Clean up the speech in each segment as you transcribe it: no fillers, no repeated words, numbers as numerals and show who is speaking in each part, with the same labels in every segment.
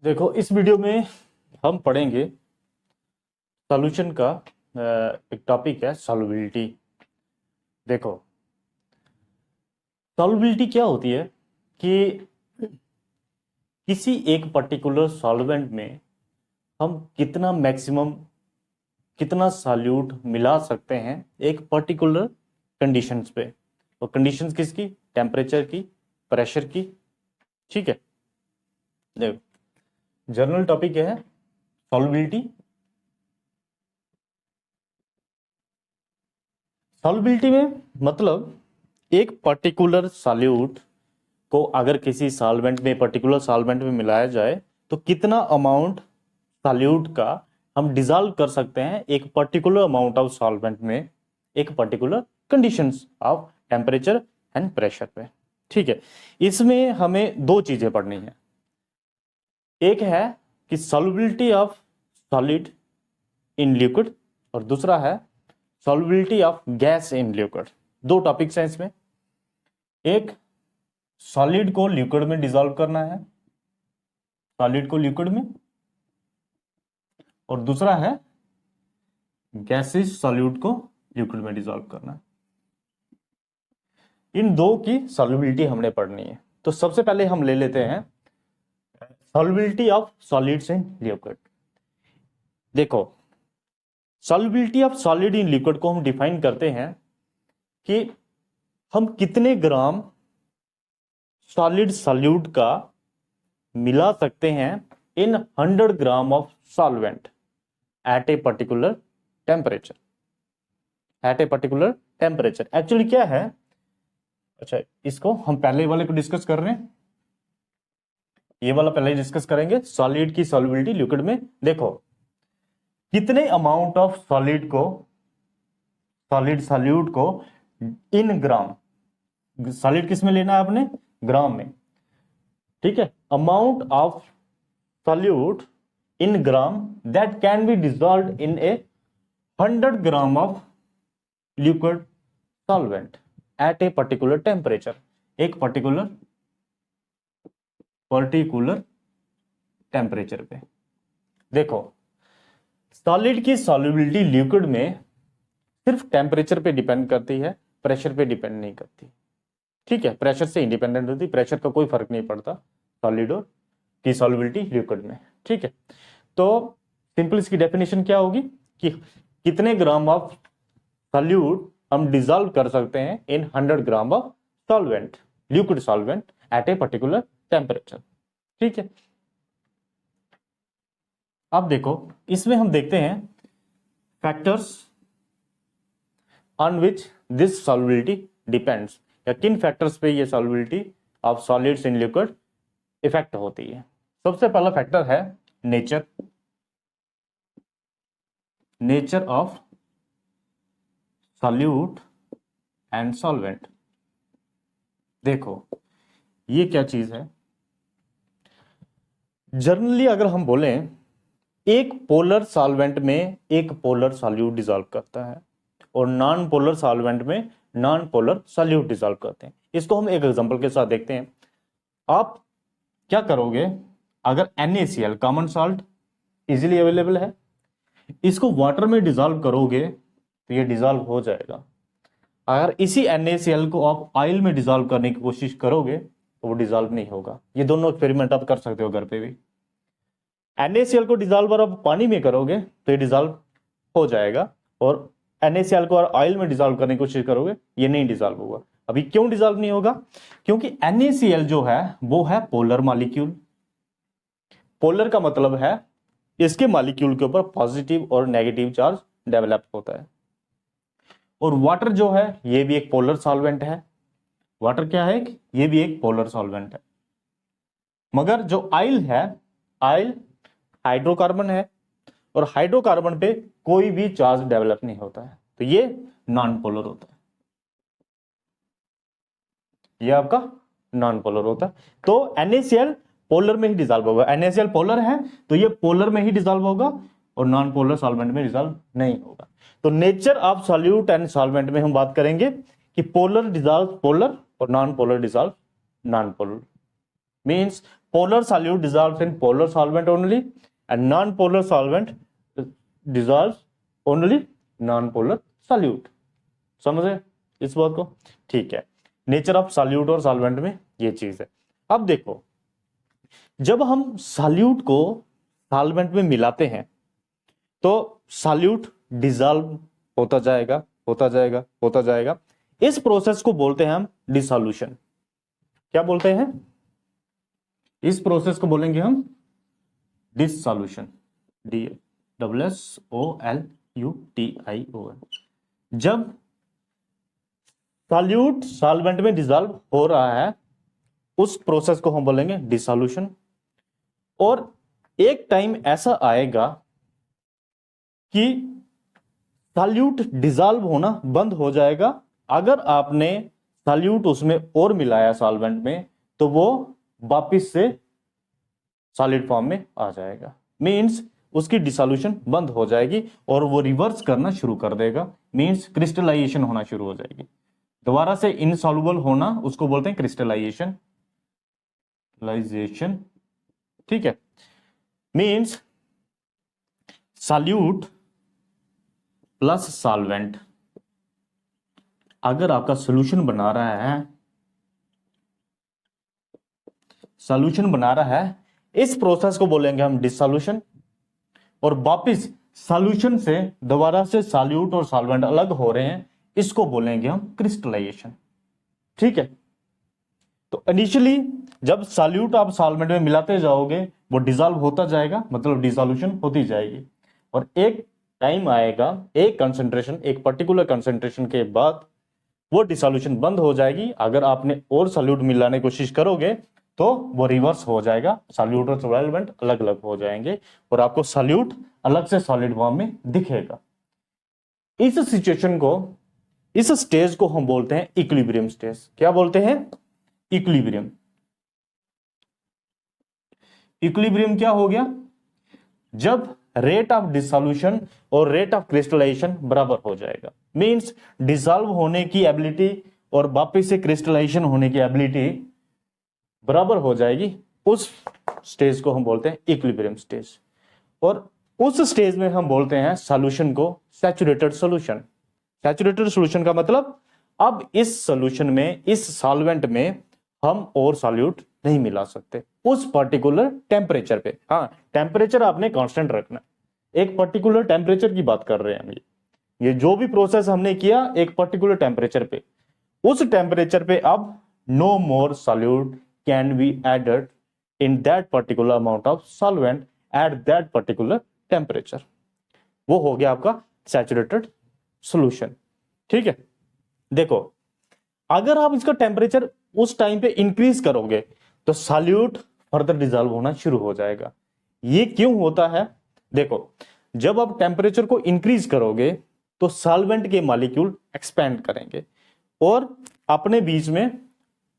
Speaker 1: देखो, इस वीडियो में हम पढ़ेंगे सॉल्यूशन का एक टॉपिक है सॉल्युबिलिटी। देखो, सॉल्युबिलिटी क्या होती है कि किसी एक पर्टिकुलर सॉल्वेंट में हम कितना मैक्सिमम कितना सॉल्यूट मिला सकते हैं एक पर्टिकुलर कंडीशंस पे। और कंडीशंस किसकी? टेम्परेचर की, प्रेशर की। ठीक है, देखो जनरल टॉपिक है सॉल्युबिलिटी। सॉल्युबिलिटी में मतलब एक पर्टिकुलर सॉल्यूट को अगर किसी सॉल्वेंट में पर्टिकुलर सॉल्वेंट में मिलाया जाए तो कितना अमाउंट सॉल्यूट का हम डिसॉल्व कर सकते हैं एक पर्टिकुलर अमाउंट ऑफ सॉल्वेंट में एक particular conditions of temperature and pressure पे। ठीक है, इसमें हमें दो चीजें पढ़नी है। एक है कि solubility of solid in liquid और दूसरा है solubility of gas in liquid. दो टॉपिक्स हैं इसमें। एक सॉलिड को लिक्विड में डिसॉल्व करना है, सॉलिड को लिक्विड में, और दूसरा है गैसेस सॉल्यूट को लिक्विड में डिसॉल्व करना है। इन दो की सॉल्युबिलिटी हमने पढ़नी है। तो सबसे पहले हम ले लेते हैं solubility of solids in liquid. देखो, solubility of solid in liquid को हम डिफाइन करते हैं कि हम कितने ग्राम सॉलिड सॉल्यूट का मिला सकते हैं in 100 gram of solvent at a particular temperature. At a particular temperature actually क्या है? अच्छा, इसको हम पहले वाले को डिस्कस कर रहे हैं। ये वाला पहले डिस्कस करेंगे, सॉलिड की सॉल्युबिलिटी लिक्विड में। देखो, कितने अमाउंट ऑफ सॉलिड सॉल्यूट को इन ग्राम, सॉलिड किस में लेना है आपने? ग्राम में। ठीक है, amount of solute in gram that can be dissolved in A 100 gram of liquid solvent at a particular temperature. एक पर्टिकुलर टेम्परेचर पे। देखो, सॉलिड की सॉल्युबिलिटी लिक्विड में सिर्फ टेम्परेचर पे डिपेंड करती है, प्रेशर पे डिपेंड नहीं करती। ठीक है, प्रेशर से इंडिपेंडेंट होती, प्रेशर का कोई फर्क नहीं पड़ता सॉलिड और की सॉल्युबिलिटी लिक्विड में। ठीक है, तो सिंपल इसकी डेफिनेशन क्या होगी कि कितने ग्राम ऑफ सॉल्यूट हम डिसॉल्व कर सकते हैं in 100 gram of solvent, liquid solvent at a particular temperature. ठीक है, अब देखो, इसमें हम देखते हैं factors on which this solubility depends, या किन फैक्टर्स पे ये solubility of solids in liquid effect होती है। सबसे पहला फैक्टर है nature of solute and solvent. देखो, ये क्या चीज है? जनरली अगर हम बोलें, एक पोलर सॉल्वेंट में एक पोलर सॉल्यूट डिसॉल्व करता है और नॉन पोलर सॉल्वेंट में नॉन पोलर सॉल्यूट डिसॉल्व करते हैं। इसको हम एक एग्जांपल के साथ देखते हैं। आप क्या करोगे? अगर NaCl common salt easily available है, इसको वाटर में डिसॉल्व करोगे तो ये डिसॉल्व हो जाएगा। अगर इसी NaCl को आप ऑयल में डिसॉल्व करने की कोशिश करोगे तो वो डिसॉल्व नहीं होगा। ये दोनों एक्सपेरिमेंट आप कर सकते हो घर पे भी। NaCl को डिसॉल्व आप पानी में करोगे तो ये डिसॉल्व हो जाएगा, और NaCl को ऑयल में डिसॉल्व करने की कोशिश करोगे ये नहीं डिसॉल्व होगा। अभी क्यों डिसॉल्व नहीं होगा? क्योंकि NaCl जो है वो है पोलर मॉलिक्यूल। पोलर का मतलब है इसके मॉलिक्यूल के ऊपर पॉजिटिव और नेगेटिव चार्ज डेवलप होता है। और वाटर जो है ये भी एक पोलर सॉल्वेंट है। वाटर क्या है? ये भी एक पोलर सॉल्वेंट है। मगर जो ऑयल है, ऑयल हाइड्रोकार्बन है, और हाइड्रोकार्बन पे कोई भी चार्ज डेवलप नहीं होता है, तो ये नॉन पोलर होता है। ये आपका नॉन पोलर होता है। तो NaCl पोलर में ही डिसॉल्व होगा। NaCl पोलर है तो ये पोलर में ही डिसॉल्व होगा और नॉन पोलर सॉल्वेंट में डिसॉल्व नहीं होगा। तो nature of solute and solvent में हम बात करेंगे कि पोलर डिसॉल्व पोलर और non polar dissolve non polar. Means polar solute dissolves in polar solvent only and non-polar solvent dissolves only non-polar solute। समझे इस बात को? ठीक है, नेचर ऑफ सॉल्यूट और सॉल्वेंट में ये चीज है। अब देखो, जब हम सॉल्यूट को सॉल्वेंट में मिलाते हैं तो सॉल्यूट डिसॉल्व होता जाएगा होता जाएगा होता जाएगा। इस प्रोसेस को बोलते हैं हम डिसॉल्यूशन। क्या बोलते हैं? इस प्रोसेस को बोलेंगे हम डिसॉल्यूशन, DSSOLUTION। जब सॉल्यूट सॉल्वेंट में डिसॉल्व हो रहा है उस प्रोसेस को हम बोलेंगे डिसॉल्यूशन। और एक टाइम ऐसा आएगा कि सॉल्यूट डिसॉल्व होना बंद हो जाएगा। अगर आपने सॉल्यूट उसमें और मिलाया सॉल्वेंट में तो वो वापस से सॉलिड फॉर्म में आ जाएगा, मींस उसकी डिसॉल्यूशन बंद हो जाएगी और वो रिवर्स करना शुरू कर देगा, मींस क्रिस्टलाइजेशन होना शुरू हो जाएगी। दोबारा से इनसॉल्युबल होना उसको बोलते हैं क्रिस्टलाइजेशन। ठीक है, मींस सॉल्यूट प्लस सॉल्वेंट अगर आपका सॉल्यूशन बना रहा है इस प्रोसेस को बोलेंगे हम डिसॉल्यूशन। और वापिस सॉल्यूशन से दोबारा से सॉल्यूट और सॉल्वेंट अलग हो रहे हैं, इसको बोलेंगे हम क्रिस्टलाइजेशन। ठीक है, तो इनिशियली जब सॉल्यूट आप सॉल्वेंट में मिलाते जाओगे वो डिसॉल्व होता जाएगा, मतलब डिसॉल्यूशन होती जाएगी। और एक टाइम आएगा, एक कंसंट्रेशन, एक पर्टिकुलर कंसंट्रेशन के बाद वो डिसॉल्यूशन बंद हो जाएगी। अगर आपने और सॉल्यूट मिलाने की कोशिश करोगे तो वो रिवर्स हो जाएगा, सॉल्यूट और सॉल्वेंट अलग अलग हो जाएंगे और आपको सॉल्यूट अलग से सॉलिड फॉर्म में दिखेगा। इस सिचुएशन को, इस स्टेज को हम बोलते हैं इक्विलिब्रियम स्टेज। क्या बोलते हैं? इक्विलिब्रियम। इक्विलिब्रियम क्या हो गया? जब रेट ऑफ डिसॉल्यूशन और रेट ऑफ क्रिस्टलाइजेशन बराबर हो जाएगा, मींस डिसॉल्व होने की एबिलिटी और वापस से क्रिस्टलाइजेशन होने की एबिलिटी बराबर हो जाएगी, उस स्टेज को हम बोलते हैं इक्विलिब्रियम स्टेज। और उस स्टेज में हम बोलते हैं सॉल्यूशन को सैचुरेटेड सॉल्यूशन। सैचुरेटेड सॉल्यूशन का मतलब अब इस सॉल्यूशन में, इस सॉल्वेंट में हम और सॉल्यूट नहीं मिला सकते उस पर्टिकुलर टेम्परेचर पे। हाँ, टेम्परेचर आपने कांस्टेंट रखना, एक पर्टिकुलर टेम्परेचर की बात कर रहे हैं हम। ये जो भी प्रोसेस हमने किया एक पर्टिकुलर टेम्परेचर पे, उस टेम्परेचर पे अब no more solute can be added in that particular amount of solvent at that particular temperature. वो हो गया आपका सैचुरेटेड सॉल्यूशन। ठीक है, देखो अगर आप इसका टेम्परेचर उस टाइम पे इंक्रीज करोगे तो सॉल्यूट फर्दर डिसॉल्व होना शुरू हो जाएगा। ये क्यों होता है? देखो, जब आप टेम्परेचर को इंक्रीज करोगे तो सॉल्वेंट के मॉलिक्यूल एक्सपेंड करेंगे और अपने बीच में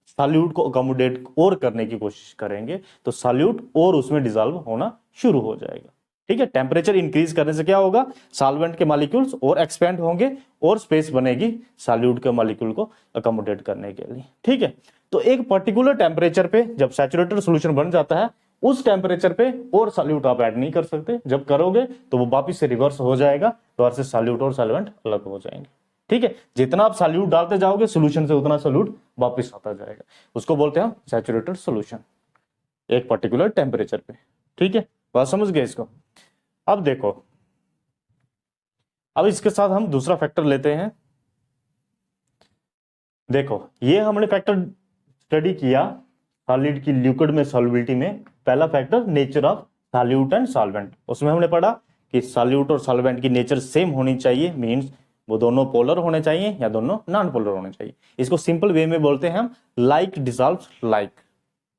Speaker 1: सॉल्यूट को अकोमोडेट और करने की कोशिश करेंगे, तो सॉल्यूट और उसमें डिसॉल्व होना शुरू हो जाएगा। ठीक है, टेम्परेचर इंक्रीज करने से क्या होगा? सॉल्वेंट के मॉलिक्यूल्स और एक्सपेंड होंगे और स्पेस बनेगी सॉल्यूट के मॉलिक्यूल को अकोमोडेट करने के लिए। ठीक है, तो एक पर्टिकुलर टेम्परेचर पे जब सैचुरेटेड सॉल्यूशन बन जाता है, उस टेम्परेचर पे और सॉल्यूट आप ऐड नहीं कर सकते। जब करोगे तो वो वापस से रिवर्स हो जाएगा, तो से सॉल्यूट और सॉल्वेंट अलग हो जाएंगे। ठीक है, जितना आप सॉल्यूट डालते जाओगे सॉल्यूशन से उतना सॉल्यूट वापस आता जाएगा, उसको बोलते हैं सैचुरेटेड सॉल्यूशन एक पर्टिकुलर टेम्परेचर पे। ठीक है, बात समझ गए इसको? अब देखो, अब इसके साथ हम दूसरा फैक्टर लेते हैं। देखो, ये हमने फैक्टर स्टडी किया सॉलिड की लिक्विड में सॉल्युबिलिटी में। पहला factor nature of solute and solvent, उसमें हमने पढ़ा कि सॉल्यूट और सॉल्वेंट की नेचर सेम होनी चाहिए, मींस वो दोनों पोलर होने चाहिए या दोनों नॉन पोलर होने चाहिए। इसको सिंपल वे में बोलते हैं हम लाइक डिसॉल्व्स लाइक।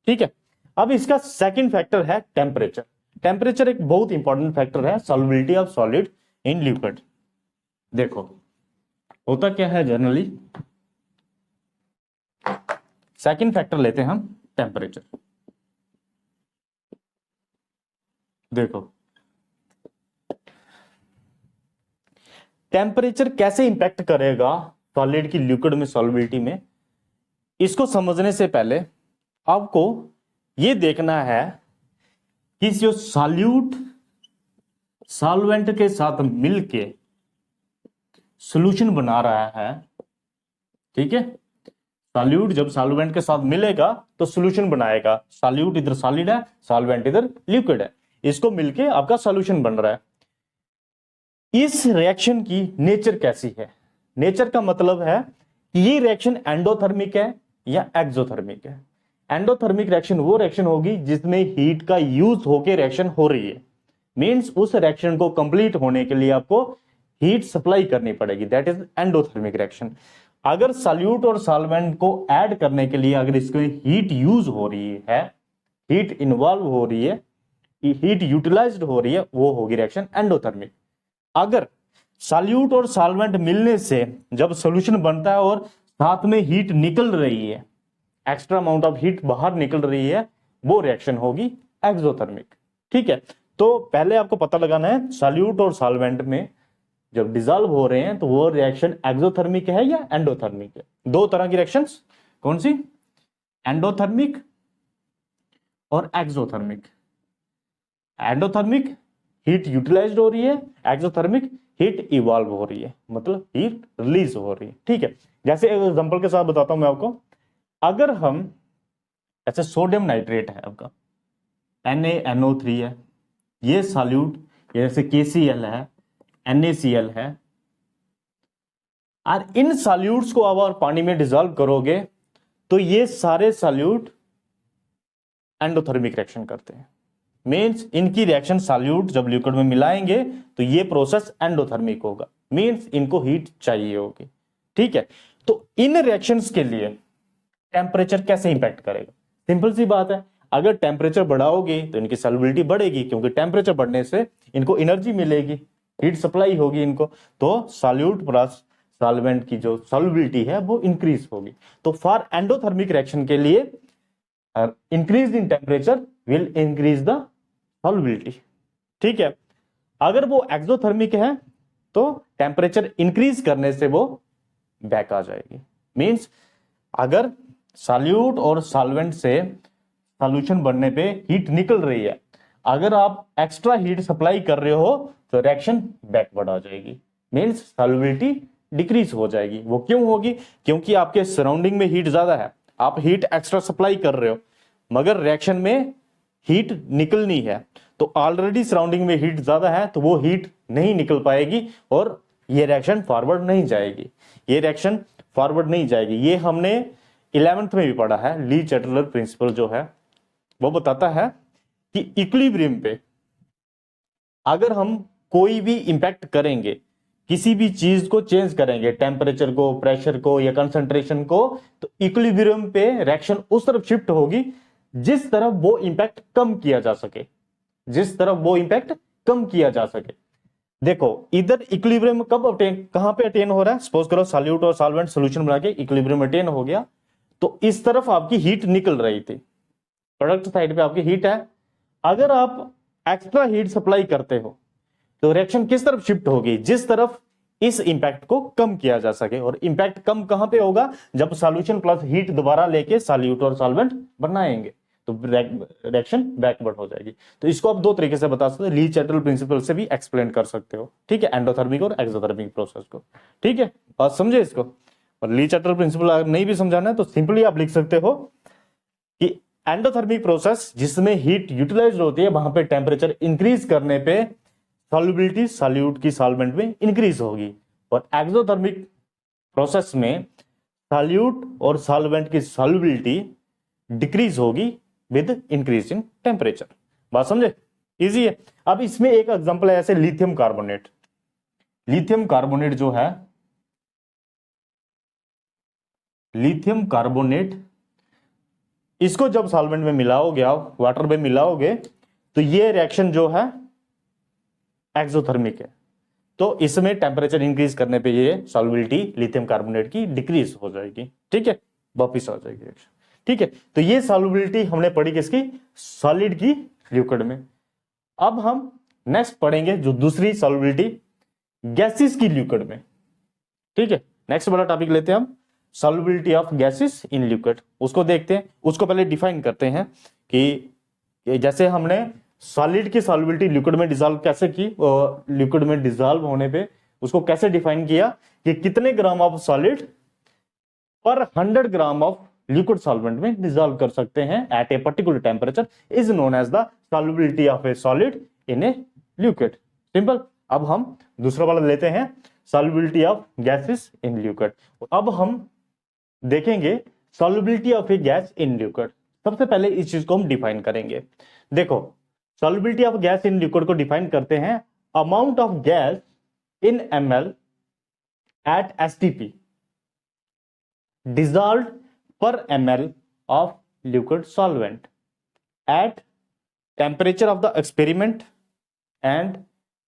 Speaker 1: ठीक है, अब इसका सेकंड फैक्टर है टेम्परेचर। टेम्परेचर एक बहुत इंपॉर्टेंट फैक्टर है solubility of solid in liquid. देखो होता क्या है जनरली, सेकंड फैक्टर लेते हैं हम टेम्परेचर। देखो टेम्परेचर कैसे इंपैक्ट करेगा सॉलिड की लिक्विड में सॉल्युबिलिटी में, इसको समझने से पहले आपको ये देखना है कि जो सॉल्यूट सॉल्वेंट के साथ मिलके सॉल्यूशन बना रहा है, ठीक है, सॉल्यूट जब सॉल्वेंट के साथ मिलेगा तो सॉल्यूशन बनाएगा। सॉल्यूट इधर सॉलिड है, सॉल्वेंट इधर लिक्विड है, इसको मिलके आपका सॉल्यूशन बन रहा है। इस रिएक्शन की नेचर कैसी है? नेचर का मतलब है कि ये रिएक्शन एंडोथर्मिक है या एक्सोथर्मिक है। एंडोथर्मिक रिएक्शन वो रिएक्शन होगी जिसमें हीट का यूज होके रिएक्शन हो रही है, मींस उस रिएक्शन को कंप्लीट होने के लिए आपको हीट सप्लाई करनी पड़ेगी, दैट इज एंडोथर्मिक रिएक्शन। अगर सॉल्यूट और सॉल्वेंट को ऐड करने के लिए अगर इसको हीट यूज हो रही है, हीट इन्वॉल्व हो रही है, हीट यूटिलाइज्ड हो रही है, वो होगी रिएक्शन एंडोथर्मिक। अगर सॉल्यूट और सॉल्वेंट मिलने से जब सॉल्यूशन बनता है और साथ में हीट निकल रही है, एक्स्ट्रा अमाउंट ऑफ हीट बाहर निकल रही है, वो रिएक्शन होगी एक्सोथर्मिक। ठीक है, तो पहले आपको पता लगाना है सॉल्यूट और सॉल्वेंट में जब डिसॉल्व हो रहे हैं तो वो रिएक्शन एक्सोथर्मिक है या एंडोथर्मिक है। दो तरह की रिएक्शंस, कौन सी? एंडोथर्मिक और एक्सोथर्मिक। एंडोथर्मिक हीट यूटिलाइज्ड हो रही है, एक्सोथर्मिक हीट इवॉल्व हो रही है, मतलब हीट रिलीज हो रही है। ठीक है, जैसे एक एग्जांपल के साथ बताता हूं मैं आपको। अगर हम ऐसे सोडियम नाइट्रेट है आपका NaNO3 है, ये सॉल्यूट जैसे KCl है, NaCl है, और इन सॉल्यूट्स को अब और पानी में डिसॉल्व करोगे तो ये सारे सॉल्यूट एंडोथर्मिक रिएक्शन करते हैं। मींस इनकी रिएक्शन सॉल्यूट जब लिक्विड में मिलाएंगे तो ये प्रोसेस एंडोथर्मिक होगा, मींस इनको हीट चाहिए होगी। ठीक है, तो इन रिएक्शंस के लिए टेम्परेचर कैसे इंपैक्ट करेगा? सिंपल सी बात है, अगर टेम्परेचर बढ़ाओगे तो इनकी सॉल्युबिलिटी बढ़ेगी, क्योंकि टेम्परेचर बढ़ने से इनको एनर्जी मिलेगी, हीट सप्लाई होगी इनको, तो सॉल्यूट प्लस सॉल्वेंट की जो सॉल्युबिलिटी है वो इंक्रीज होगी। तो फॉर एंडोथर्मिक रिएक्शन के लिए increase in temperature will increase the solubility. ठीक है, अगर वो एक्सोथर्मिक है तो टेम्परेचर इंक्रीज करने से वो बैक आ जाएगी। मींस अगर सॉल्यूट और सॉल्वेंट से सॉल्यूशन बनने पे हीट निकल रही है, अगर आप एक्स्ट्रा हीट सप्लाई कर रहे हो तो रिएक्शन बैकवर्ड आ जाएगी, मींस सॉल्युबिलिटी डिक्रीज हो जाएगी। वो क्यों होगी? क्योंकि आपके सराउंडिंग में हीट ज्यादा है, आप हीट एक्स्ट्रा सप्लाई कर रहे हो, मगर रिएक्शन में हीट निकलनी है, तो ऑलरेडी सराउंडिंग में हीट ज्यादा है तो वो हीट नहीं निकल पाएगी और ये रिएक्शन फॉरवर्ड नहीं जाएगी, ये रिएक्शन फॉरवर्ड नहीं जाएगी। ये हमने 11th में भी पढ़ा है, ली चैटलर प्रिंसिपल जो है वो बताता है कि इक्विलिब्रियम पे अगर हम कोई भी इंपैक्ट करेंगे, किसी भी चीज को चेंज करेंगे, टेम्परेचर को, प्रेशर को या कंसंट्रेशन को, तो इक्विलिब्रियम पे रिएक्शन उस तरफ शिफ्ट होगी जिस तरफ वो इंपैक्ट कम किया जा सके, जिस तरफ वो इंपैक्ट कम किया जा सके। देखो इधर इक्विलिब्रियम कब कहां पे अटेन हो रहा है? सपोज करो सॉल्यूट और सॉल्वेंट सॉल्यूशन बना के इक्विलिब्रियम अटेन हो गया, तो इस तरफ आपकी हीट निकल रही थी, प्रोडक्ट साइड पे आपकी हीट है। अगर आप एक्स्ट्रा हीट सप्लाई करते हो तो रिएक्शन किस तरफ शिफ्ट होगी? जिस तरफ इस इंपैक्ट को कम किया जा सके। और इंपैक्ट कम कहां पे होगा? जब सॉल्यूशन प्लस हीट दोबारा लेके सॉल्यूट और सॉल्वेंट बनाएंगे तो रिएक्शन बैकवर्ड हो जाएगी। तो इसको आप दो तरीके से बता सकते हो, ली चैटल प्रिंसिपल से भी एक्सप्लेन कर सकते हो। ठीक है, एंडोथर्मिक और एक्सोथर्मिक प्रोसेस को। ठीक है, बात समझे इसको? और ली चैटल प्रिंसिपल अगर नहीं भी समझाना है तो सिंपली आप लिख सकते हो कि एंडोथर्मिक प्रोसेस जिसमें हीट यूटिलाइज होती है, वहां पे टेम्परेचर इंक्रीज करने पे सॉल्युबिलिटी सॉल्यूट की सॉल्वेंट में इंक्रीज होगी। और एक्सोथर्मिक प्रोसेस में सॉल्यूट और सॉल्वेंट की सॉल्युबिलिटी डिक्रीज होगी विद इंक्रीज इन टेम्परेचर। बात समझे? इजी है। अब इसमें एक एग्जांपल है ऐसे लिथियम कार्बोनेट। लिथियम कार्बोनेट जो है, लिथियम कार्बोनेट, इसको जब सॉल्वेंट में मिलाओगे, आप वाटर में मिलाओगे, तो ये रिएक्शन जो है एक्सोथर्मिक है। तो इसमें टेम्परेचर इंक्रीज करने पे ये सॉल्युबिलिटी लिथियम कार्बोनेट की डिक्रीज हो जाएगी। ठीक है, वापिस आ जाएगी रिएक्शन। ठीक है, तो ये सॉल्युबिलिटी हमने पढ़ी किसकी? सॉलिड की लिक्विड में। अब हम नेक्स्ट पढ़ेंगे जो दूसरी सॉल्युबिलिटी गैसेस की लिक्विड में। ठीक है, नेक्स्ट वाला टॉपिक लेते हैं हम, solubility of gases in liquid. उसको देखते हैं, उसको पहले डिफाइन करते हैं कि जैसे हमने सॉलिड की सॉल्युबिलिटी लिक्विड में डिसॉल्व कैसे की, लिक्विड में डिसॉल्व होने पे उसको कैसे डिफाइन किया कि कितने gram of solid per 100 gram of liquid solvent में डिसॉल्व कर सकते हैं at a particular temperature is known as the solubility of a solid in a liquid. Simple. अब हम दूसरा वाला लेते हैं, solubility of gases in liquid. अब हम देखेंगे solubility of a gas in liquid. सबसे पहले इस चीज को हम डिफाइन करेंगे। देखो, solubility of gas in liquid को डिफाइन करते हैं amount of gas in ml at STP dissolved per ml of liquid solvent at temperature of the experiment and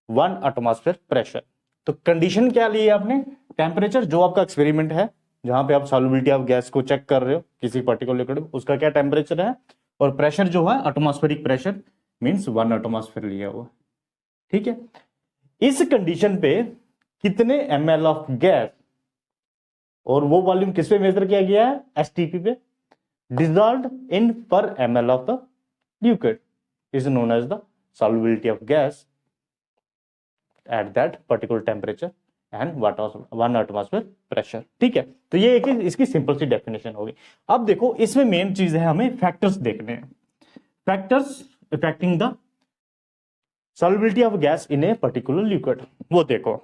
Speaker 1: 1 atmosphere pressure। तो कंडीशन क्या ली है आपने? टेम्परेचर जो आपका एक्सपेरिमेंट है, जहां पे आप सॉल्युबिलिटी ऑफ गैस को चेक कर रहे हो किसी पर्टिकुलर लिक्विड, उसका क्या टेम्परेचर है, और प्रेशर जो है एटमॉस्फेरिक प्रेशर मींस 1 एटमॉस्फेयर लिया हुआ। ठीक है, इस कंडीशन पे कितने ml ऑफ गैस, और वो वॉल्यूम किस पे मेजर किया गया है? STP पे। Dissolved in per ml of the liquid is known as the solubility of gas at that particular temperature and 1 atmosphere pressure. ठीक है, तो ये एक इसकी सिंपल सी डेफिनेशन होगी। अब देखो, इसमें मेन चीज है, हमें फैक्टर्स देखने हैं, factors affecting the solubility of gas in a particular liquid. वो देखो,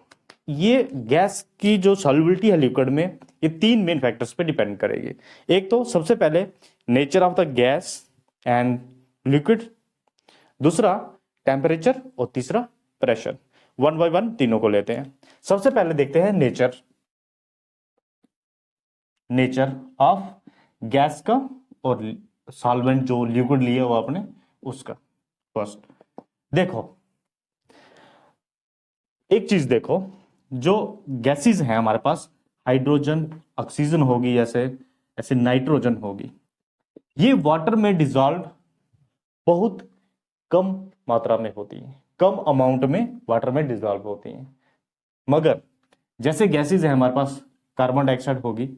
Speaker 1: ये गैस की जो सॉल्युबिलिटी है लिक्विड में, ये 3 मेन फैक्टर्स पे डिपेंड करेगी। एक तो सबसे पहले nature of the gas and liquid, दूसरा टेम्परेचर, और तीसरा प्रेशर। 1 बाय 1 तीनों को लेते हैं। सबसे पहले देखते हैं नेचर ऑफ गैस का और सॉल्वेंट जो लिक्विड लिया हुआ आपने उसका। फर्स्ट देखो, एक चीज देखो, जो गैसेस हैं हमारे पास, हाइड्रोजन, ऑक्सीजन होगी, ऐसे नाइट्रोजन होगी, ये वाटर में डिसॉल्व बहुत कम मात्रा में होती है, कम अमाउंट में वाटर में डिसॉल्व होती हैं। मगर जैसे गैसेस हैं हमारे पास, कार्बन डाइऑक्साइड होगी,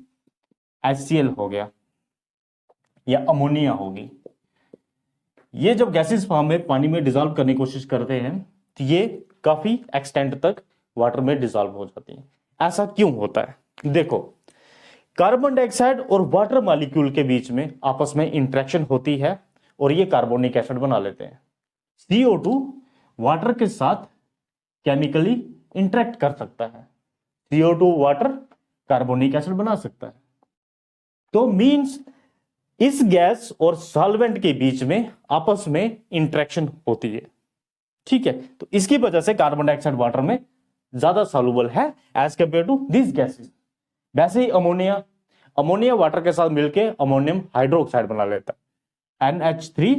Speaker 1: HCl हो गया, या अमोनिया होगी, ये जब गैसेस फॉर्म में पानी में डिसॉल्व करने की कोशिश करते हैं तो ये काफी एक्सटेंट तक वाटर में डिसॉल्व हो जाती है। ऐसा क्यों होता है? देखो, कार्बन डाइऑक्साइड और वाटर मॉलिक्यूल के बीच में आपस में इंटरेक्शन होती है और ये कार्बोनिक एसिड बना लेते हैं। CO2 वाटर के साथ केमिकली इंटरेक्ट कर सकता है, CO2 वाटर कार्बोनिक एसिड बना सकता है। तो मींस इस गैस और सॉल्वेंट के बीच में आपस में इंटरेक्शन होती है। ठीक है, तो इसकी वजह से कार्बन डाइऑक्साइड वाटर में ज्यादा सॉल्युबल है as compare to this gases. वैसे ही अमोनिया वाटर के साथ मिलकर अमोनियम हाइड्रोक्साइड बना लेता है, NH3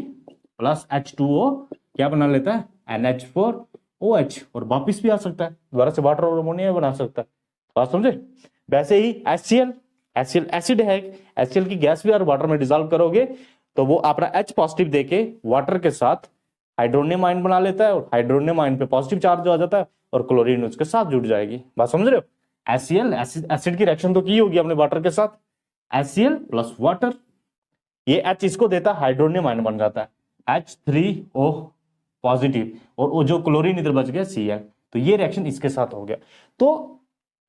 Speaker 1: प्लस H2O क्या बना लेता है? NH4OH, और वापिस भी आ सकता है, दोबारा से वाटर और अमोनिया बना सकता है। बात समझे? वैसे ही HCl एसिड है, HCl की गैस भी और वाटर में डिसॉल्व करोगे तो वो अपना H पॉजिटिव देके वाटर के साथ हाइड्रोनियम आयन बना लेता है, और हाइड्रोनियम आयन पे पॉजिटिव चार्ज आ जाता है और क्लोरीन उसके साथ जुड़ जाएगी। बात समझ रहे हो? HCl एसिड की रिएक्शन तो की होगी अपने वाटर के साथ, HCl प्लस वाटर, ये H इसको देता है, हाइड्रोनियम आयन बन जाता है H3O पॉजिटिव, और वो जो क्लोरीन इधर बच गया Cl, तो ये रिएक्शन इसके साथ हो गया। तो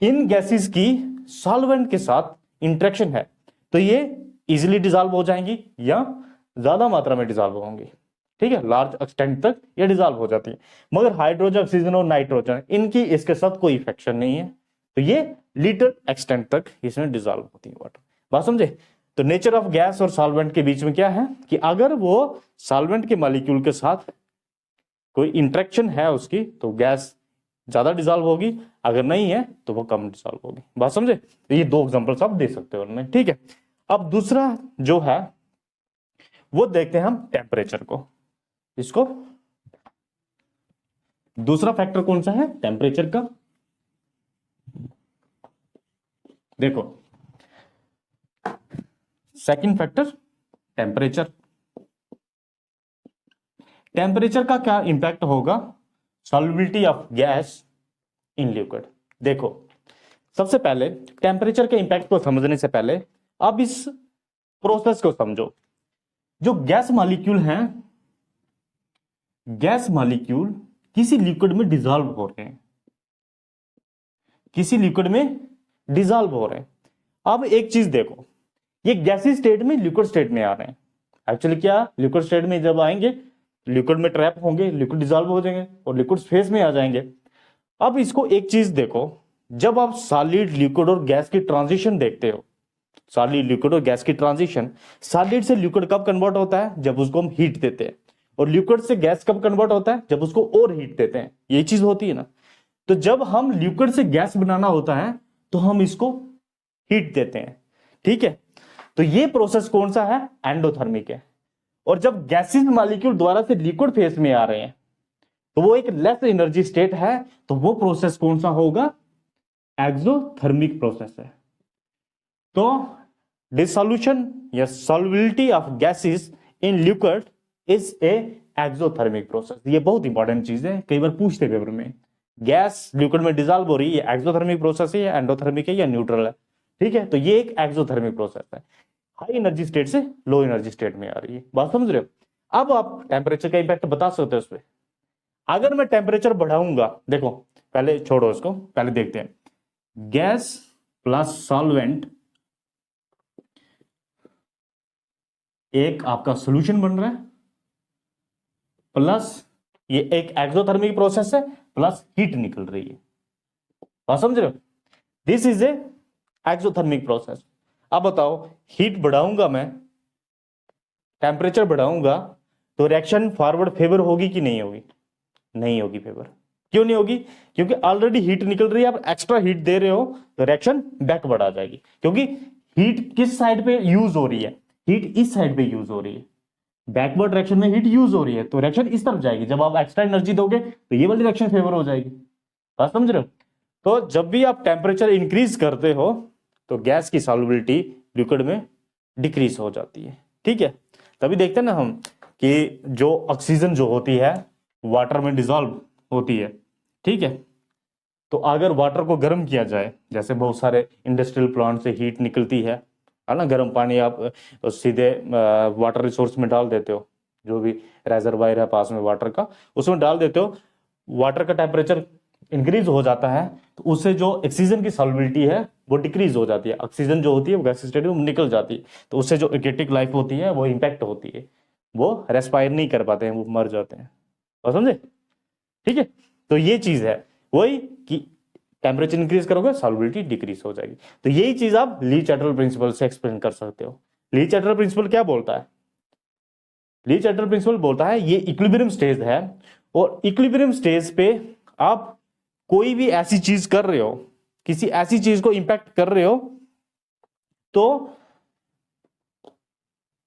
Speaker 1: इन गैसेस की सॉल्वेंट के साथ इंटरेक्शन है तो ये इजीली डिसॉल्व हो जाएंगी या ज्यादा मात्रा में डिसॉल्व होंगी। ठीक है, लार्ज एक्सटेंट तक ये डिसॉल्व हो जाती है। मगर हाइड्रोजन, ऑक्सीजन और नाइट्रोजन, इनकी इसके साथ कोई इफेक्शन नहीं है, तो ये लिटिल एक्सटेंट तक इसमें डिसॉल्व होती है वाटर। बात समझे? तो नेचर ऑफ गैस और सॉल्वेंट के बीच में क्या है कि अगर वो सॉल्वेंट के मॉलिक्यूल के साथ कोई इंटरेक्शन है उसकी, तो गैस ज्यादा डिसॉल्व होगी, अगर नहीं है तो वो कम डिसॉल्व होगी। बात समझे? तो ये 2 एग्जांपल्स आप दे सकते हो उनमें। ठीक है, अब दूसरा जो है वो देखते हैं हम टेम्परेचर को। इसको दूसरा फैक्टर कौन सा है? टेम्परेचर का। देखो, सेकंड फैक्टर टेम्परेचर। टेम्परेचर का क्या इंपैक्ट होगा solubility of gas in liquid? देखो, सबसे पहले टेम्परेचर के इंपैक्ट को समझने से पहले अब इस प्रोसेस को समझो। जो गैस मॉलिक्यूल हैं, गैस मॉलिक्यूल किसी लिक्विड में डिसॉल्व हो रहे हैं, किसी लिक्विड में डिसॉल्व हो रहे हैं। अब एक चीज देखो, ये गैसी स्टेट में लिक्विड स्टेट में आ रहे हैं। एक्चुअली क्या, लिक्विड स्टेट में जब आएंगे लिक्विड में ट्रैप होंगे, लिक्विड डिसॉल्व हो जाएंगे और लिक्विड फेज में आ जाएंगे। अब इसको एक चीज देखो, जब आप सॉलिड लिक्विड और गैस की ट्रांजिशन देखते हो, सॉलिड लिक्विड और गैस की ट्रांजिशन, सॉलिड से लिक्विड कब कन्वर्ट होता है, जब उसको हम हीट देते हैं। और लिक्विड से गैस कब कन्वर्ट होता है, जब उसको और हीट देते हैं। ये चीज होती है ना। तो जब हम लिक्विड से गैस बनाना होता है तो हम इसको हीट देते हैं, ठीक है। तो ये प्रोसेस कौन सा है, एंडोथर्मिक है। और जब गैसेस मॉलिक्यूल द्वारा से लिक्विड फेज में आ रहे हैं तो वो एक लेस एनर्जी स्टेट है, तो वो प्रोसेस कौन सा होगा, एक्सोथर्मिक प्रोसेस है। तो डिसोल्यूशन या solubility of gases in liquid is a exothermic process. ये बहुत इंपॉर्टेंट चीज है, कई बार पूछते पेपर में, गैस लिक्विड में डिसॉल्व हो रही है, एक्सोथर्मिक प्रोसेस है या एंडोथर्मिक है या न्यूट्रल है, ठीक है। तो ये एक एक्सोथर्मिक प्रोसेस है, हाई एनर्जी स्टेट से लो एनर्जी स्टेट में आ रही है। बात समझ रहे हो। अब आप टेम्परेचर का इंपैक्ट बता सकते हो उसमें। अगर मैं टेम्परेचर बढ़ाऊंगा, देखो पहले छोड़ो उसको, पहले देखते हैं, गैस प्लस सॉल्वेंट एक आपका सॉल्यूशन बन रहा है, प्लस ये एक एक्सोथर्मिक प्रोसेस है, प्लस हीट निकल रही है। बात समझ रहे हो, this is a exothermic process. अब बताओ, हीट बढ़ाऊंगा मैं, टेम्परेचर बढ़ाऊंगा, तो रिएक्शन फॉरवर्ड फेवर होगी कि नहीं होगी, नहीं होगी फेवर। क्यों नहीं होगी, क्योंकि ऑलरेडी हीट निकल रही है, आप एक्स्ट्रा हीट दे रहे हो तो रिएक्शन बैकवर्ड आ जाएगी। क्योंकि हीट किस साइड पे यूज हो रही है, हीट इस साइड पे यूज हो रही है, बैकवर्ड डायरेक्शन में हीट यूज हो रही है, तो रिएक्शन इस तरफ जाएगी। जब आप एक्स्ट्रा एनर्जी दोगे तो ये वाली रिएक्शन फेवर हो जाएगी। बात समझ रहे हो। तो जब भी आप टेम्परेचर इंक्रीज करते हो तो गैस की सॉल्युबिलिटी लिक्विड में डिक्रीज हो जाती है, ठीक है। तभी देखते हैं ना हम कि जो ऑक्सीजन जो होती है वाटर में डिसॉल्व होती है, ठीक है। तो अगर वाटर को गर्म किया जाए, जैसे बहुत सारे इंडस्ट्रियल प्लांट से हीट निकलती है ना, गर्म पानी आप सीधे वाटर रिसोर्स में डाल देते हो, जो भी रेजरवायर है पास में वाटर का, उसमें डाल देते हो, वाटर का टेम्परेचर इंक्रीज हो जाता है, तो उससे जो ऑक्सीजन की सॉल्युबिलिटी है वो डिक्रीज हो जाती है। ऑक्सीजन जो होती है वो गैस स्टेट में निकल जाती है, तो उससे जो एक्वेटिक लाइफ होती है वो इंपैक्ट होती है, वो रेस्पायर नहीं कर पाते हैं, वो मर जाते हैं। और समझे, ठीक है। तो ये चीज है वही कि टेम्परेचर इंक्रीज करोगे सॉल्युबिलिटी डिक्रीज हो जाएगी। तो यही चीज आप ली चैटरल प्रिंसिपल से एक्सप्लेन कर सकते हो। ली चैटरल प्रिंसिपल क्या बोलता है, ली चैटरल प्रिंसिपल बोलता है ये इक्विलिब्रियम स्टेज है, और इक्विलिब्रियम स्टेज पे आप कोई भी ऐसी चीज कर रहे हो, किसी ऐसी चीज को इंपैक्ट कर रहे हो, तो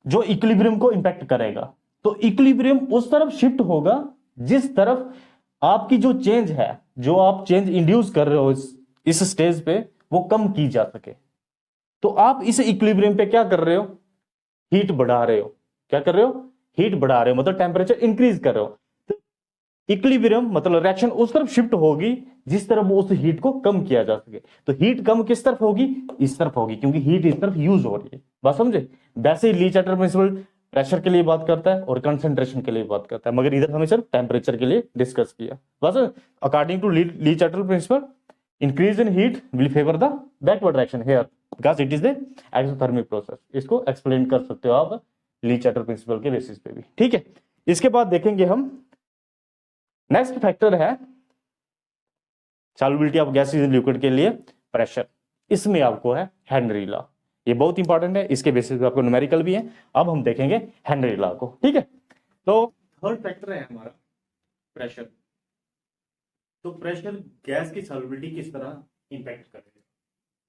Speaker 1: जो इक्विलिब्रियम को इंपैक्ट करेगा, तो इक्विलिब्रियम उस तरफ शिफ्ट होगा जिस तरफ आपकी जो चेंज है, जो आप चेंज इंड्यूस कर रहे हो इस स्टेज पे, वो कम की जा सके। तो आप इस इक्विलिब्रियम पे क्या कर रहे हो, हीट बढ़ा रहे हो। क्या कर रहे हो, हीट बढ़ा रहे हो, मतलब टेम्परेचर इंक्रीज कर रहे हो। तो इक्विलिब्रियम मतलब रिएक्शन उस तरफ शिफ्ट होगी जिस तरफ वो उस हीट को कम किया जा सके। तो हीट कम किस तरफ होगी, इस तरफ होगी, क्योंकि हीट इस तरफ यूज हो रही है। बात समझे। वैसे ही ली चैटरल प्रिंसिपल प्रेशर के लिए बात करता है और कंसंट्रेशन के लिए बात करता है, मगर इधर हमें सिर्फ टेम्परेचर के लिए डिस्कस किया। बस according to Le Chatelier principle, increase in heat will favour the backward reaction here because it is the exothermic process. इसको एक्सप्लेन कर सकते हो आप ली चैटरल प्रिंसिपल के बेसिस पे भी, ठीक है। इसके बाद देखेंगे हम नेक्स्ट फैक्टर है solubility of gas in liquid के लिए प्रेशर। इसमें आपको है हेनरी लॉ, ये बहुत इंपॉर्टेंट है, इसके बेसिस पे आपको न्यूमेरिकल भी है। अब हम देखेंगे हेनरी लॉ को, ठीक है। तो थर्ड फैक्टर है हमारा प्रेशर। तो प्रेशर गैस की सॉल्युबिलिटी किस तरह इंपैक्ट करेगा,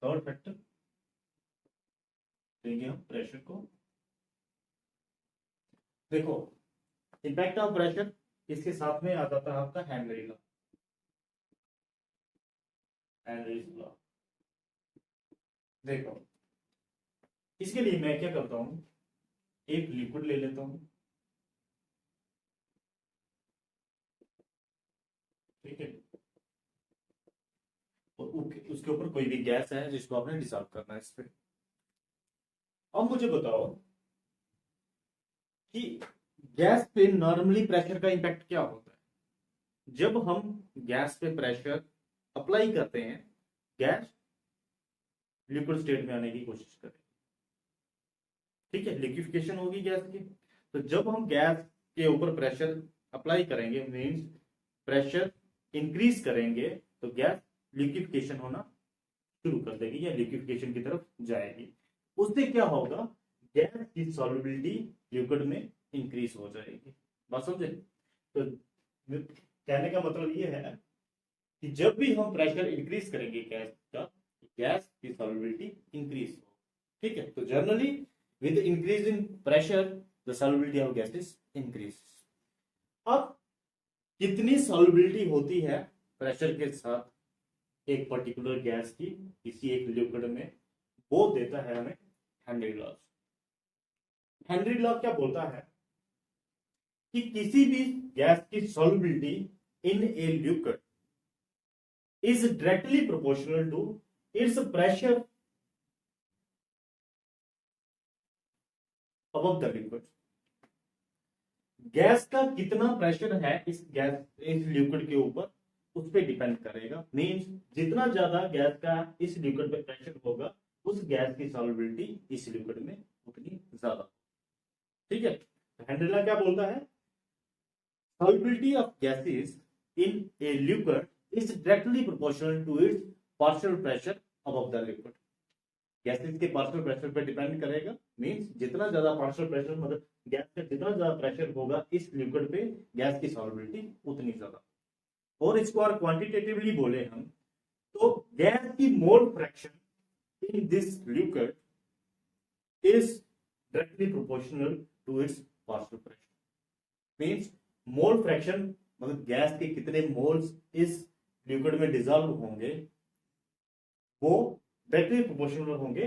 Speaker 1: थर्ड फैक्टर देंगे हम प्रेशर को। देखो इंपैक्ट ऑफ प्रेशर, इसके साथ में आ जाता है आपका हेनरी लॉ, हेनरीज लॉ। देखो इसके लिए मैं क्या करता हूं, एक लिक्विड ले लेता हूं, ठीक है, और उसके ऊपर कोई भी गैस है जिसको आपने डिसॉल्व करना है इस पे। अब मुझे बताओ कि गैस पे नॉर्मली प्रेशर का इंपैक्ट क्या होता है। जब हम गैस पे प्रेशर अप्लाई करते हैं, गैस लिक्विड स्टेट में आने की कोशिश करें, ठीक है, लिक्विफिकेशन होगी गैस की। तो जब हम गैस के ऊपर प्रेशर अप्लाई करेंगे, मींस प्रेशर इंक्रीज करेंगे, तो गैस लिक्विफिकेशन होना शुरू कर देगी या लिक्विफिकेशन की तरफ जाएगी। उससे क्या होगा, गैस की सॉल्युबिलिटी लिक्विड में इंक्रीज हो जाएगी। बात समझे? तो कहने का मतलब ये है कि जब भी हम प्रेशर इंक्रीज करेंगे गैस का, गैस की सॉल्युबिलिटी इंक्रीज हो, ठीक है। तो generally with increase in pressure the solubility of gas is increase. अब कितनी सॉल्युबिलिटी होती है प्रेशर के साथ एक पर्टिकुलर गैस की किसी एक लिक्विड में, वो देता है हमें हेनरी लॉ। हेनरी लॉ क्या बोलता है कि किसी भी गैस की solubility in a liquid is directly proportional to its pressure above the liquid. Gas का कितना प्रेशर है इस लिक्विड के ऊपर, उस पर डिपेंड करेगा। मींस जितना ज्यादा गैस का इस लिक्विड पे प्रेशर होगा, उस गैस की सॉल्युबिलिटी इस लिक्विड में उतनी ज्यादा, ठीक है। हेनरी लॉ क्या बोलता है, solubility of gases in a liquid is directly proportional to its partial pressure above the liquid। Gases के पार्शियल प्रेशर पे डिपेंड करेगा। मींस जितना ज्यादा पार्शियल प्रेशर, मतलब गैस का जितना ज्यादा प्रेशर होगा इस लिक्विड पे, गैस की सॉल्युबिलिटी उतनी ज्यादा। और इसको और क्वांटिटेटिवली बोले हम, तो गैस की mole fraction in this liquid is directly proportional to its partial pressure. Means mole fraction, मतलब गैस के कितने मोल्स इस लिक्विड में डिजॉल्व होंगे, वो डायरेक्टली प्रोपोर्शनल होंगे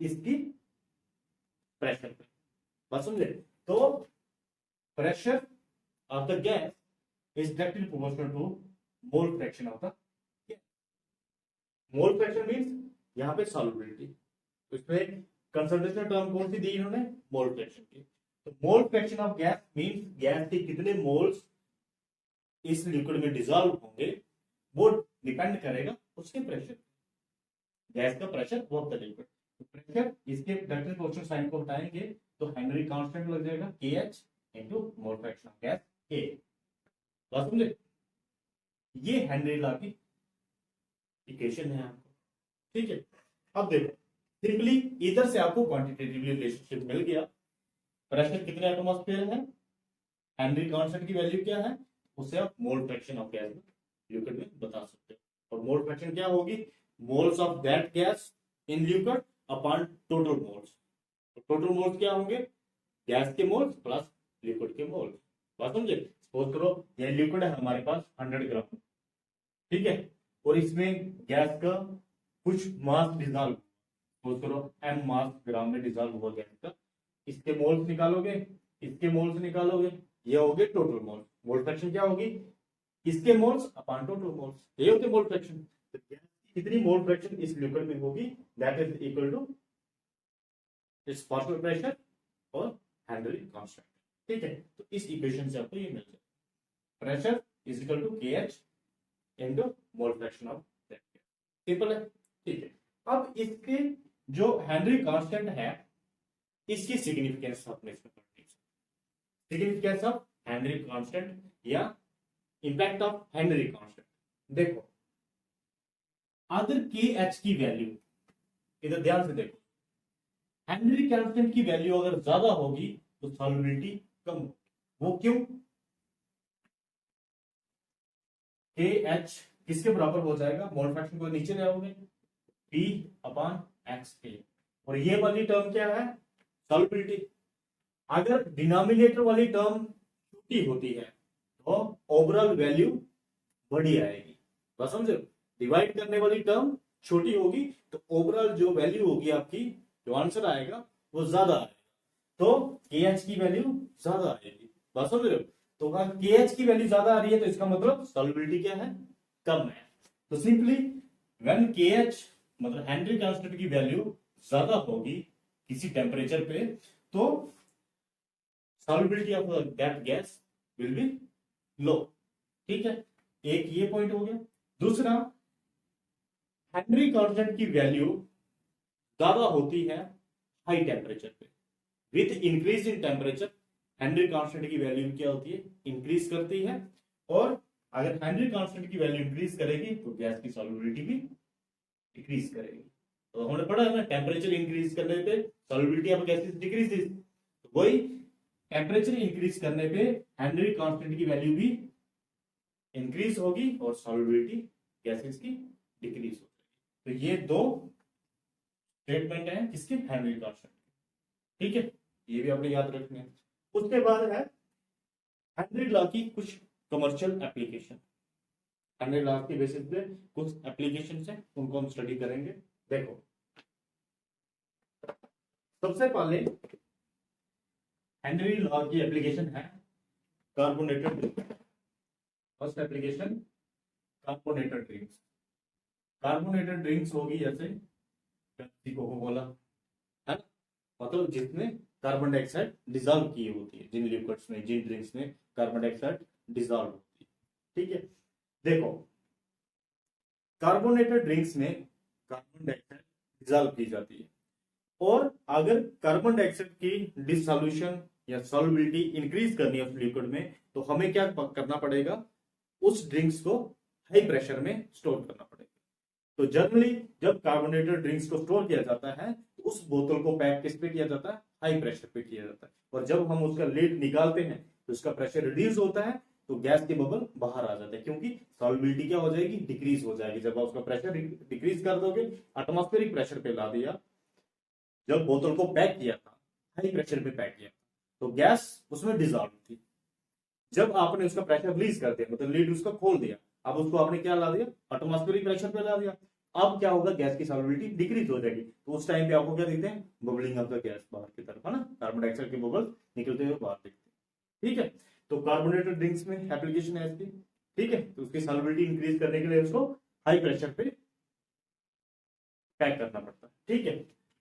Speaker 1: इसकी प्रेशर पे। बात समझे? तो pressure of the gas is directly proportional to mole fraction of the gas. Mole fraction means यहां पे सॉल्युबिलिटी, तो इसमें कंसंट्रेशन टर्म कौन सी दी इन्होंने, मोल फ्रैक्शन की। तो मोल fraction of gas means gas के कितने मोल्स इस लिक्विड में डिजॉल्व होंगे, वो डिपेंड करेगा उसके प्रेशर, गैस का प्रेशर वो द लिक्विड। तो प्रेशर इसके डायरेक्टली प्रोपोर्शनल साइन को हटाएंगे तो हेनरी कांस्टेंट लग जाएगा KH into mole fraction of gas A। बात समझे? ये हेनरी लॉ की इक्वेशन है आपको, ठीक है। अब देखो सिंपली इधर से आपको क्वांटिटेटिव रिलेशनशिप मिल गया। प्रेशर कितने एटमॉस्फेयर है, हेनरी कांस्टेंट की वैल्यू क्या है, उससे आप मोल फ्रैक्शन ऑफ गैस लिक्विड में बता सकते हो। और मोल फ्रैक्शन क्या होगी, moles of that gas in liquid upon total moles. तो टोटल मोल्स क्या होंगे, गैस के मोल्स प्लस लिक्विड के मोल्स। बात समझे? सपोज करो ये लिक्विड है हमारे पास 100 ग्राम, ठीक है, और इसमें गैस का कुछ मास डिजॉल्व, सपोज करो m मास ग्राम में डिजॉल्व हुआ गैस का, इसके मोल्स निकालोगे, इसके मोल्स निकालोगे, ये हो गए टोटल मोल्स। मोल फ्रैक्शन क्या होगी, इसके मोल्स अपॉन टोटल मोल्स, ये होते मोल फ्रैक्शन। तो गैस की कितनी मोल फ्रैक्शन इस लिक्विड में होगी, that is equal to its partial pressure और हेनरी कांस्टेंट, ठीक है। तो इस इक्वेशन से आपको ये मिल जाए, pressure is equal to KH into mole fraction of that gas. Simple है, ठीक है। अब इसके जो हेनरी कांस्टेंट है, इसकी सिग्निफिकेंस आपने इसमें पढ़नी है। सिग्निफिकेंस ऑफ हेनरी कांस्टेंट या इंपैक्ट ऑफ हेनरी कांस्टेंट। देखो अगर KH की वैल्यू, इधर ध्यान से देखो, हेनरी कांस्टेंट की वैल्यू अगर ज्यादा होगी तो सॉल्युबिलिटी कम होगी। वो क्यों, KH किसके बराबर हो जाएगा, मोल फ्रैक्शन को नीचे ले आओगे P अपॉन XA, और ये वाली टर्म क्या है, सॉल्युबिलिटी। अगर डिनोमिनेटर वाली टर्म छोटी होती है तो ओवरऑल वैल्यू बड़ी आएगी। बस समझो, डिवाइड करने वाली टर्म छोटी होगी तो ओवरऑल जो वैल्यू होगी आपकी, जो आंसर आएगा वो ज्यादा आएगा। तो KH की वैल्यू ज्यादा आएगी। बस समझ रहे हो? तो अगर KH की वैल्यू ज्यादा आ रही है तो इसका मतलब सॉल्युबिलिटी क्या है, कम है। तो सिंपली व्हेन KH मतलब हेनरी कांस्टेंट की वैल्यू ज्यादा होगी किसी टेम्परेचर पे, तो solubility of that gas will be low. ठीक है, एक ये पॉइंट हो गया। दूसरा, हेनरी कांस्टेंट की वैल्यू ज्यादा होती है हाई टेम्परेचर पे। With increase in temperature Henry constant की वैल्यू क्या होती है, इंक्रीज करती है। और अगर हेनरी कांस्टेंट की वैल्यू इंक्रीज करेगी तो गैस की सॉल्युबिलिटी भी डिक्रीज करेगी। तो हमने पढ़ा है ना, टेम्परेचर इंक्रीज करने पे सॉल्युबिलिटी ऑफ गैसेस डिक्रीजेस। तो वही टेम्परेचर इंक्रीज करने पे हेनरी कांस्टेंट की वैल्यू भी इंक्रीज होगी और सॉल्युबिलिटी गैसेस की डिक्रीज होगी। तो ये दो स्टेटमेंट है किसके, हेनरी कांस्टेंट। ठीक है, ये भी आपने याद रखना है। उसके बाद है हेनरी लॉ की कुछ कमर्शियल एप्लीकेशन। हेनरी लॉ के बेसिस पे कुछ एप्लीकेशन है, उनको हम स्टडी करेंगे। देखो, सबसे पहले हेनरी लॉ की एप्लीकेशन है carbonated drink. First application carbonated drinks. Carbonated drinks होगी जैसे पेप्सी, कोका कोला, है ना, मतलब जिसमें कार्बन डाइऑक्साइड डिजॉल्व की होती है, जिन लिक्विड्स में, जिन ड्रिंक्स में कार्बन डाइऑक्साइड डिजॉल्व होती है। ठीक है, देखो कार्बोनेटेड ड्रिंक्स में कार्बन डाइऑक्साइड डिजॉल्व की जाती है, और अगर कार्बन डाइऑक्साइड की डिसोल्यूशन या सॉल्युबिलिटी इंक्रीज करनी है उस लिक्विड में, तो हमें क्या करना पड़ेगा, उस ड्रिंक्स को हाई प्रेशर में स्टोर करना पड़ेगा। तो जनरली जब कार्बोनेटेड ड्रिंक्स को स्टोर किया जाता है तो उस बोतल को पैक किस पे किया जाता है, हाई प्रेशर पे किया जाता है। और जब हम उसका लिड निकालते हैं तो उसका प्रेशर रिड्यूस होता है, तो गैस के बबल बाहर आ जाते हैं, क्योंकि सॉल्युबिलिटी क्या हो जाएगी, डिक्रीज हो जाएगी। जब आप उसका प्रेशर डिक्रीज कर दोगे, एटमॉस्फेरिक प्रेशर पे ला दिया, जब बोतल को पैक किया था, हाई प्रेशर पे पैक किया, तो गैस उसमें डिजॉल्व थी। जब आपने उसका प्रेशर रिलीज कर दिया, मतलब लीड उसका खोल दिया, अब उसको आपने क्या ला दिया, एटमॉस्फेरिक प्रेशर पे ला दिया, अब क्या होगा, गैस की सॉल्युबिलिटी डिक्रीज हो जाएगी। तो उस टाइम पे आपको क्या दिखते हैं, बबलिंग ऑफ द गैस बाहर की तरफ, है ना, कार्बन डाइऑक्साइड के बबल्स निकलते हुए बाहर दिखते हैं। ठीक है, तो कार्बोनेटेड ड्रिंक्स में एप्लीकेशन है इसकी। ठीक है, तो उसकी सॉल्युबिलिटी इंक्रीज करने के लिए उसको हाई प्रेशर पे पैक करना पड़ता है। ठीक है,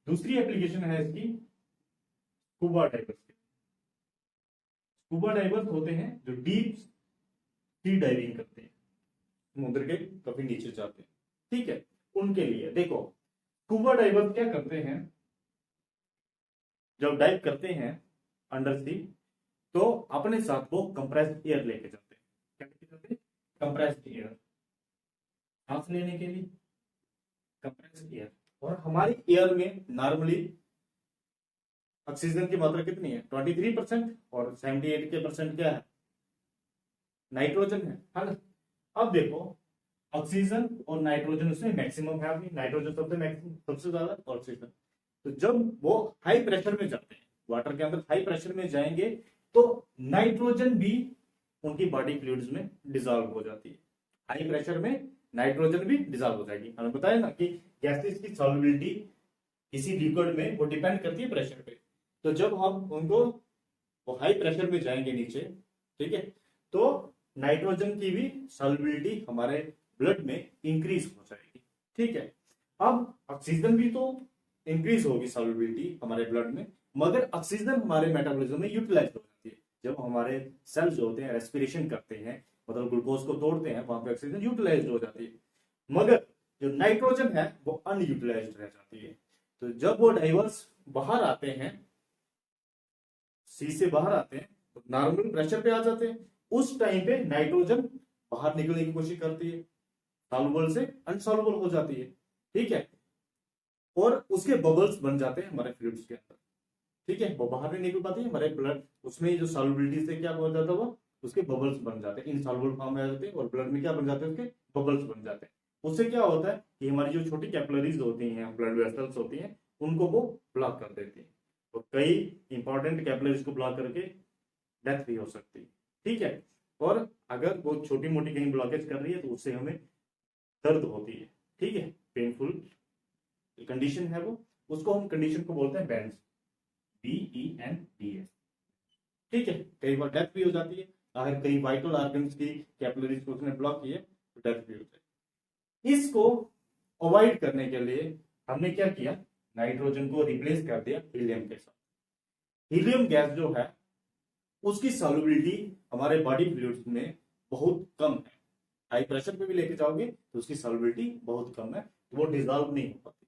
Speaker 1: दूसरी एप्लीकेशन है इसकी स्कूबा डाइवर्स। स्कूबा डाइवर्स होते हैं जो डीप सी डाइविंग करते हैं, समुद्र के काफी नीचे जाते हैं। ठीक है, उनके लिए देखो, स्कूबा डाइवर्स क्या करते हैं, जब डाइव करते हैं अंडर सी, तो अपने साथ वो कंप्रेस्ड एयर लेके जाते हैं। क्या लेके जाते हैं, कंप्रेस्ड एयर, सांस लेने के लिए कंप्रेस्ड एयर। और हमारी एयर में नॉर्मली ऑक्सीजन की मात्रा कितनी है, 23%, और 78% क्या है, नाइट्रोजन है ना। अब देखो, ऑक्सीजन और नाइट्रोजन उसमें मैक्सिमम है, अभी नाइट्रोजन सबसे ज्यादा ऑक्सीजन। तो जब वो हाई प्रेशर में जाते हैं, वाटर के अंदर हाई प्रेशर में जाएंगे, तो नाइट्रोजन भी उनकी बॉडी फ्लूइड्स में डिजॉल्व हो जाती है। हाई प्रेशर में नाइट्रोजन भी डिजॉल्व हो जाएगी। हमें बताया ना कि गैसेस की सॉल्युबिलिटी किसी लिक्विड में वो डिपेंड करती है प्रेशर पे। तो जब हम उनको वो हाई प्रेशर में जाएंगे नीचे, ठीक है, तो नाइट्रोजन की भी सॉल्युबिलिटी हमारे ब्लड में इंक्रीज हो जाएगी। ठीक है, अब ऑक्सीजन भी तो इंक्रीज होगी सॉल्युबिलिटी हमारे ब्लड में, मगर ऑक्सीजन हमारे मेटाबॉलिज्म में यूटिलाइज हो जाती है। जब हमारे सेल्स जो होते हैं रेस्पिरेशन करते हैं, मतलब ग्लूकोज को तोड़ते हैं, वहां पे ऑक्सीजन यूटिलाइज हो जाती है, मगर जो नाइट्रोजन है वो अनयूटिलाइज रह जाती है। तो जब वो डाइवर्स बाहर आते हैं, सी से बाहर आते हैं, तो नॉर्मल प्रेशर पे आ जाते हैं। उस टाइम पे नाइट्रोजन बाहर निकलने की कोशिश करती है, सॉल्युबल से अनसॉल्युबल हो जाती है। ठीक है, और उसके बबल्स बन जाते हैं हमारे फ्लूइड्स के अंदर। ठीक है, वो बाहर नहीं निकल पाती है, हमारे ब्लड उसमें जो सॉल्युबिलिटी से क्या हो जाता है, वो उसके बबल्स बन जाते हैं, इनसॉल्युबल फॉर्म में आ जाते हैं, और ब्लड में क्या बन जाते हैं, उसके बबल्स बन जाते हैं। उससे क्या होता है कि हमारी जो छोटी कैपिलरीज होती हैं, ब्लड वेसल्स होती हैं, उनको वो ब्लॉक कर देती है, और कई इंपॉर्टेंट कैपिलरीज को ब्लॉक करके डेथ भी हो सकती है। ठीक है, और अगर वो छोटी मोटी कहीं ब्लॉकेज कर रही है तो उससे हमें दर्द होती है। ठीक है, पेनफुल कंडीशन है वो, उसको हम कंडीशन को बोलते हैं बेंड्स, BENDS। ठीक है, कई बार डेथ भी हो जाती है, अगर कई वाइटल ऑर्गन्स की कैपिलरीज को उसने ब्लॉक किए तो डेथ भी हो जाती है। इसको अवॉइड करने के लिए हमने क्या किया, नाइट्रोजन को रिप्लेस कर दिया हीलियम के साथ। हीलियम गैस जो है उसकी सॉल्युबिलिटी हमारे बॉडी फ्लूइड्स में बहुत कम है। हाई प्रेशर पे भी लेके जाओगे तो उसकी सॉल्युबिलिटी बहुत कम है, तो वो डिजॉल्व नहीं हो पाती।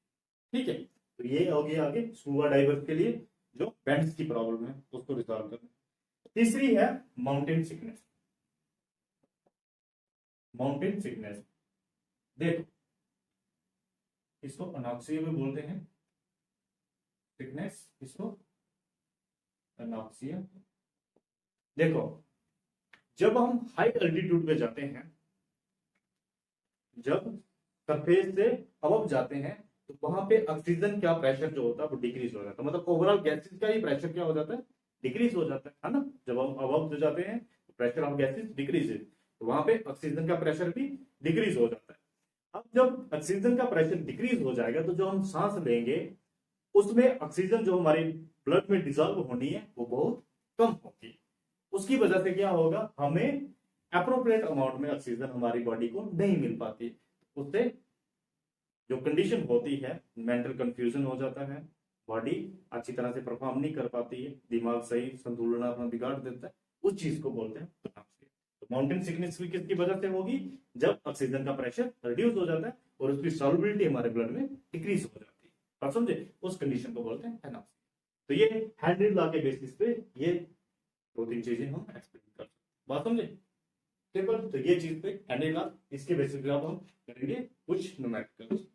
Speaker 1: ठीक है, तो ये हो गया आगे स्कूबा डाइवर्स के लिए जो बेंड्स की प्रॉब्लम है उसको रिजॉल्व करना। तीसरी है माउंटेन सिकनेस। माउंटेन सिकनेस देखो, इसको अनॉक्सिया भी बोलते हैं, सिकनेस इसको अनॉक्सिया। देखो, जब हम हाई अल्टीट्यूड पे जाते हैं, जब सरफेस से अबव जाते हैं, तो वहां पे ऑक्सीजन का प्रेशर जो होता है वो डिक्रीज हो जाता है, मतलब ओवरऑल गैसेस का ही प्रेशर क्या हो जाता है, डिक्रीज हो जाता है ना। जब हम अबव जाते हैं तो प्रेशर ऑफ गैसेस डिक्रीज, तो वहां पे ऑक्सीजन का प्रेशर भी डिक्रीज हो जाता है। अब जब ऑक्सीजन का प्रेशर डिक्रीज हो जाएगा तो जो हम सांस लेंगे उसमें ऑक्सीजन जो हमारे ब्लड में डिजॉल्व होनी है वो बहुत कम होगी। उसकी वजह से क्या होगा, हमें अप्रोप्रिएट अमाउंट में ऑक्सीजन हमारी बॉडी को नहीं मिल पाती। उससे जो कंडीशन होती है, मेंटल कंफ्यूजन हो जाता है, बॉडी अच्छी तरह से परफॉर्म नहीं कर पाती है, दिमाग सही संतुलन अपना बिगाड़ देता है, उस चीज को बोलते हैं अनॉक्सिया। तो माउंटेन सिकनेस भी किसकी वजह से होगी, जब ऑक्सीजन का प्रेशर रिड्यूस हो जाता है और उसकी सॉल्युबिलिटी हमारे ब्लड में डिक्रीज हो जाती है, आप समझे, उस कंडीशन को बोलते हैं अनॉक्सिया। तो ये हेनरी लॉ के बेसिस पे ये दो तीन चीजें हम एक्सप्लेन कर सकते हैं, बात समझे सिंपल। तो ये चीज पे हेनरी लॉ, इसके बेसिस पे अब हम करेंगे कुछ न्यूमेरिकल्स।